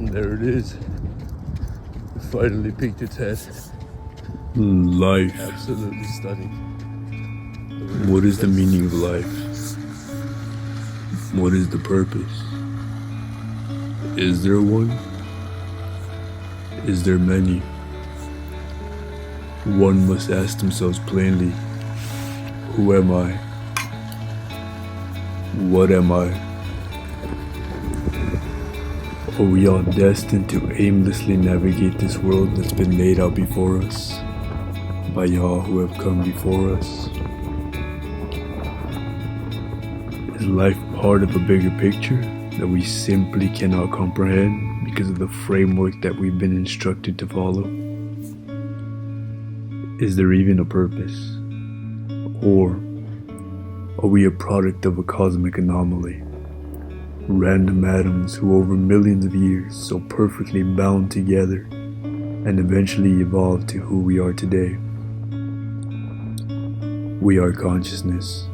And there it is. It finally peeked its head. Life. Absolutely stunning. What is the meaning of life? What is the purpose? Is there one? Is there many? One must ask themselves plainly, who am I? What am I? Are we all destined to aimlessly navigate this world that's been laid out before us by all who have come before us? Is life part of a bigger picture that we simply cannot comprehend because of the framework that we've been instructed to follow? Is there even a purpose? Or are we a product of a cosmic anomaly? Random atoms who over millions of years so perfectly bound together and eventually evolved to who we are today. We are consciousness.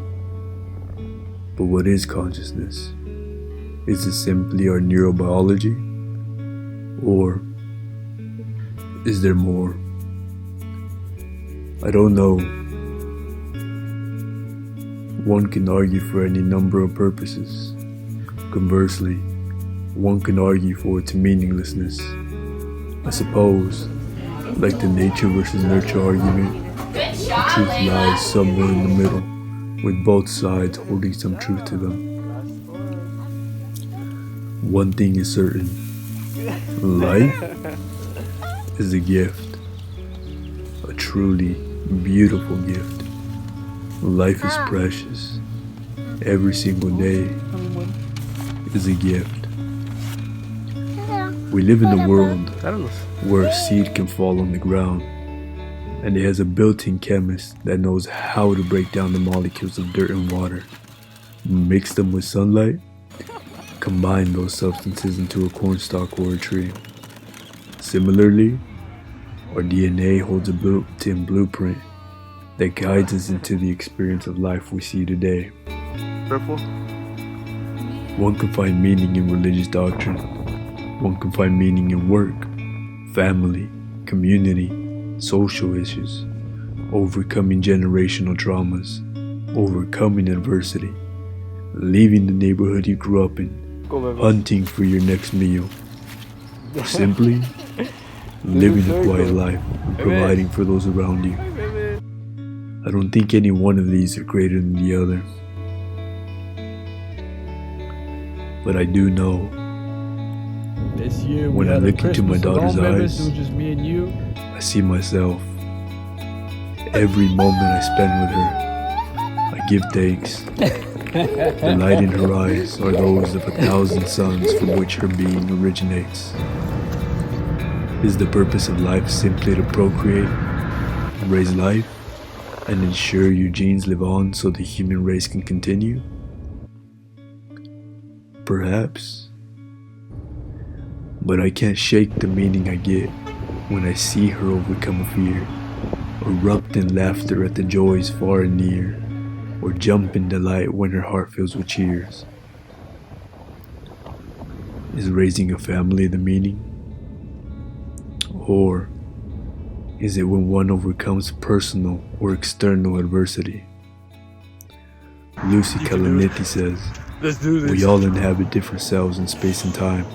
But what is consciousness? Is it simply our neurobiology? Or is there more? I don't know. One can argue for any number of purposes. Conversely, one can argue for its meaninglessness. I suppose, like the nature versus nurture argument, the truth lies somewhere in the middle, with both sides holding some truth to them. One thing is certain, life is a gift, a truly beautiful gift. Life is precious. Every single day is a gift. We live in a world where a seed can fall on the ground, and it has a built-in chemist that knows how to break down the molecules of dirt and water, mix them with sunlight, combine those substances into a cornstalk or a tree. Similarly, our DNA holds a built-in blueprint that guides us into the experience of life we see today. Purple? One can find meaning in religious doctrine. One can find meaning in work, family, community, social issues, overcoming generational traumas, overcoming adversity, leaving the neighborhood you grew up in, hunting for your next meal, or simply living a quiet life and providing for those around you. I don't think any one of these are greater than the other. But I do know, when I look into my daughter's eyes, I see myself. Every moment I spend with her, I give thanks. The light in her eyes are those of 1,000 suns from which her being originates. Is the purpose of life simply to procreate, raise life, and ensure your genes live on so the human race can continue? Perhaps. But I can't shake the meaning I get when I see her overcome a fear, erupt in laughter at the joys far and near, or jump in delight when her heart fills with cheers. Is raising a family the meaning? Or is it when one overcomes personal or external adversity? Lucy Kalanithi says, Let's do this. we all inhabit different selves in space and time.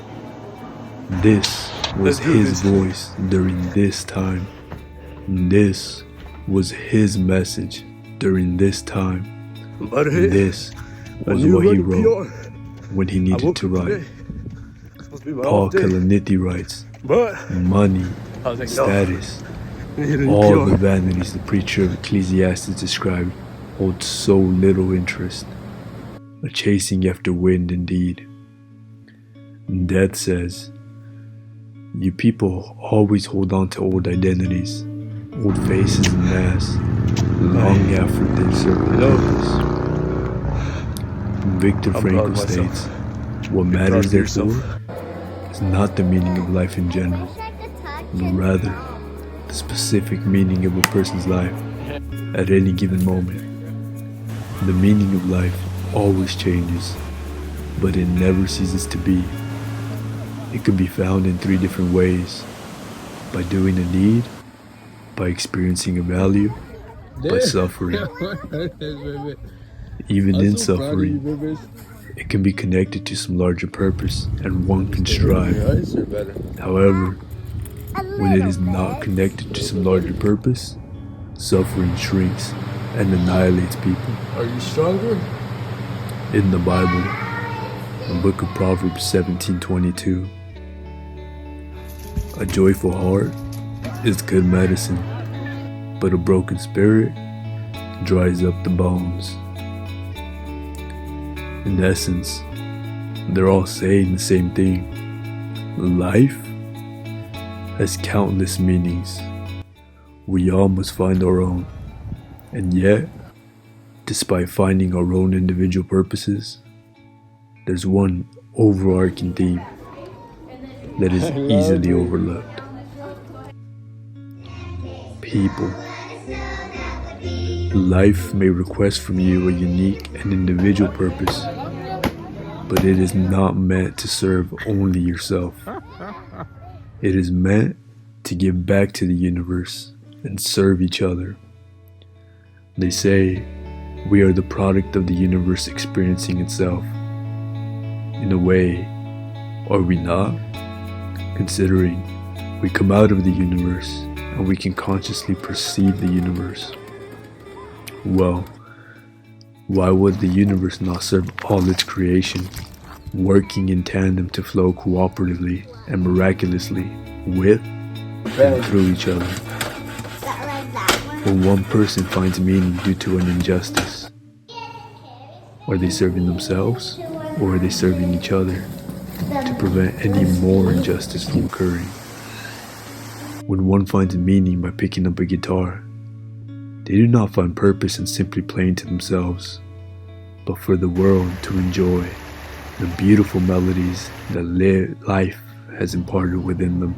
This was his voice during this time. This was his message during this time. This was what he wrote when he needed to write. Paul Kalanithi writes, money, status, all the vanities the preacher of Ecclesiastes described hold so little interest. A chasing after wind indeed. Death says, you people always hold on to old identities, old faces and masks, long after they serve a purpose. Viktor Frankl states, what matters therefore is not the meaning of life in general, but rather the specific meaning of a person's life at any given moment. The meaning of life always changes, but it never ceases to be. It can be found in 3 different ways: by doing a deed, by experiencing a value, by suffering. Even in suffering, it can be connected to some larger purpose, and one can strive. However, when it is not connected to some larger purpose, suffering shrinks and annihilates people. Are you stronger? In the Bible, the book of Proverbs 17:22, a joyful heart is good medicine, but a broken spirit dries up the bones. In essence, they're all saying the same thing. Life has countless meanings. We all must find our own. And yet, despite finding our own individual purposes, there's one overarching theme that is easily overlooked. People. Life may request from you a unique and individual purpose, but it is not meant to serve only yourself. It is meant to give back to the universe and serve each other. They say we are the product of the universe experiencing itself. In a way, are we not? Considering we come out of the universe and we can consciously perceive the universe. Well, why would the universe not serve all its creation, working in tandem to flow cooperatively and miraculously with and through each other? When one person finds meaning due to an injustice, are they serving themselves or are they serving each other to prevent any more injustice from occurring? When one finds meaning by picking up a guitar, they do not find purpose in simply playing to themselves, but for the world to enjoy the beautiful melodies that life has imparted within them.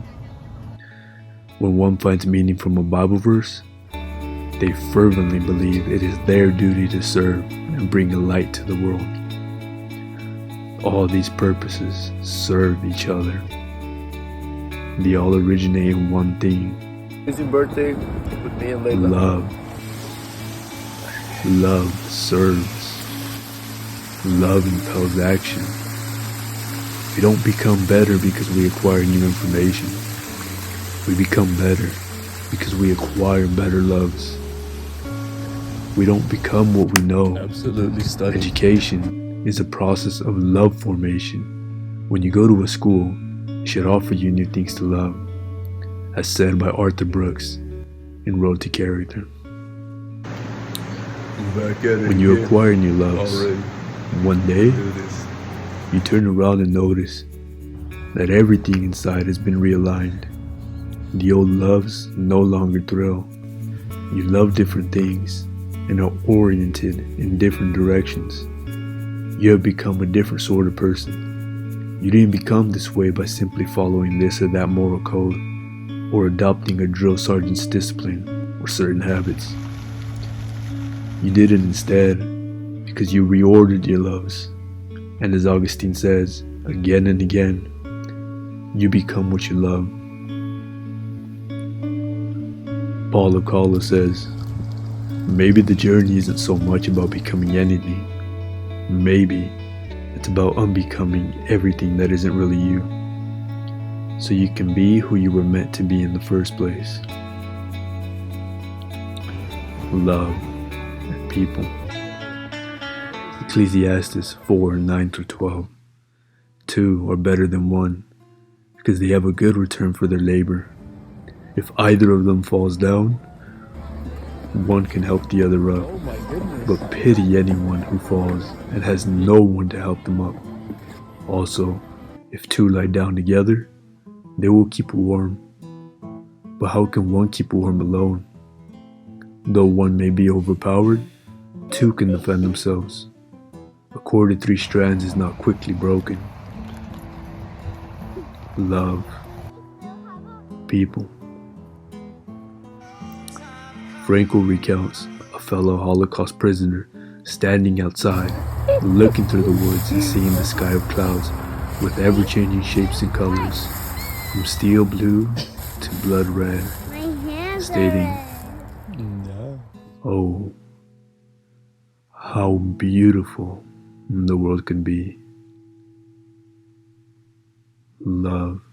When one finds meaning from a Bible verse, they fervently believe it is their duty to serve and bring a light to the world. All these purposes serve each other. They all originate in one thing: Birthday with me and Layla. love. Love serves. Love impels action. We don't become better because we acquire new information. We become better because we acquire better loves. We don't become what we know. Absolutely stunning. Education is a process of love formation. When you go to a school, it should offer you new things to love, as said by Arthur Brooks in Road to Character. Back at it When you again. acquire new loves, Already. one day, Do this. you turn around and notice that everything inside has been realigned. The old loves no longer thrill. You love different things and are oriented in different directions. You have become a different sort of person. You didn't become this way by simply following this or that moral code, or adopting a drill sergeant's discipline or certain habits. You did it instead because you reordered your loves. And as Augustine says, again and again, you become what you love. Paulo Coelho says, maybe the journey isn't so much about becoming anything. Maybe it's about unbecoming everything that isn't really you, so you can be who you were meant to be in the first place. Love and people. Ecclesiastes 4:9-12. 2 are better than one, because they have a good return for their labor. If either of them falls down, one can help the other up. Oh my goodness. But pity anyone who falls and has no one to help them up. Also, if two lie down together, they will keep warm. But how can one keep warm alone? Though one may be overpowered, two can defend themselves. A cord of 3 strands is not quickly broken. Love. People. Frankl recounts a fellow Holocaust prisoner standing outside, looking through the woods and seeing the sky of clouds with ever-changing shapes and colors, from steel blue to blood red, stating, No. "Oh, how beautiful the world can be. Love."